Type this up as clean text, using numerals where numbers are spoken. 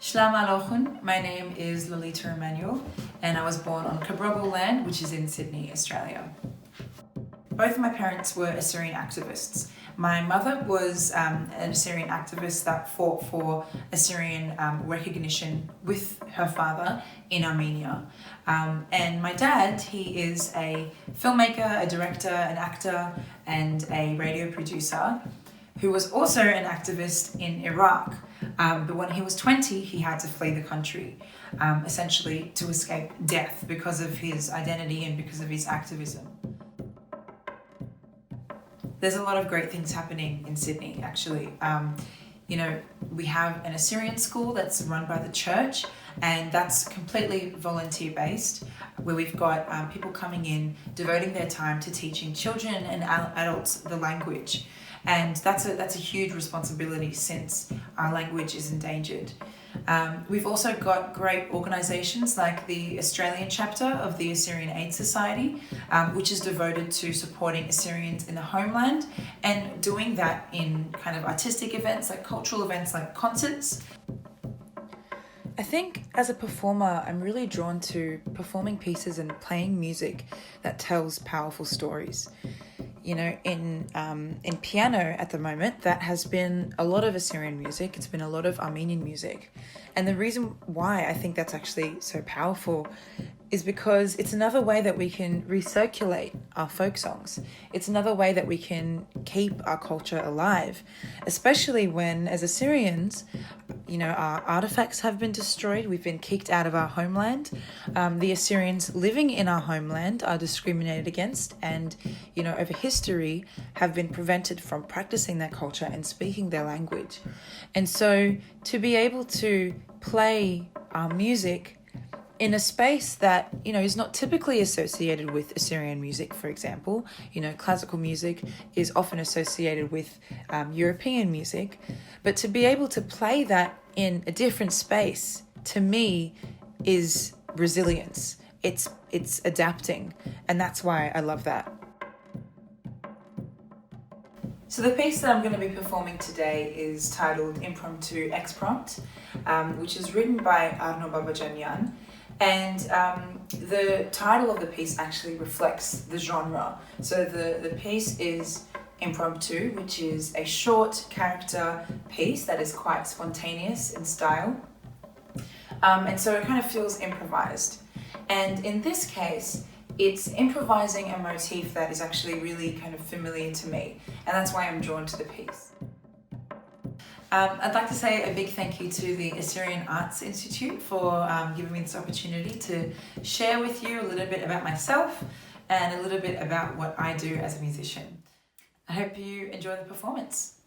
Shalom Alochun, my name is Lolita Emmanuel and I was born on Cabrogal land, which is in Sydney, Australia. Both of my parents were Assyrian activists. My mother was an Assyrian activist that fought for Assyrian recognition with her father in Armenia. And my dad, he is a filmmaker, a director, an actor, and a radio producer who was also an activist in Iraq. But when he was 20, he had to flee the country, essentially to escape death because of his identity and because of his activism. There's a lot of great things happening in Sydney, actually. We have an Assyrian school that's run by the church, and that's completely volunteer-based, where we've got people coming in, devoting their time to teaching children and adults the language. And that's a huge responsibility since our language is endangered. We've also got great organisations like the Australian chapter of the Assyrian Aid Society, which is devoted to supporting Assyrians in the homeland and doing that in kind of artistic events, like cultural events like concerts. I think as a performer, I'm really drawn to performing pieces and playing music that tells powerful stories. In piano at the moment, that has been a lot of Assyrian music. It's been a lot of Armenian music. And the reason why I think that's actually so powerful is because it's another way that we can recirculate our folk songs. It's another way that we can keep our culture alive, especially when, as Assyrians, our artifacts have been destroyed. We've been kicked out of our homeland. The Assyrians living in our homeland are discriminated against and, over history have been prevented from practicing their culture and speaking their language. And so to be able to play our music in a space that, is not typically associated with Assyrian music, for example. Classical music is often associated with European music. But to be able to play that in a different space, to me, is resilience. It's adapting. And that's why I love that. So the piece that I'm going to be performing today is titled Impromptu which is written by Arno Babadjanian. And the title of the piece actually reflects the genre. So the piece is Impromptu, which is a short character piece that is quite spontaneous in style. And so it kind of feels improvised. And in this case, it's improvising a motif that is actually really kind of familiar to me. And that's why I'm drawn to the piece. I'd like to say a big thank you to the Assyrian Arts Institute for giving me this opportunity to share with you a little bit about myself and a little bit about what I do as a musician. I hope you enjoy the performance.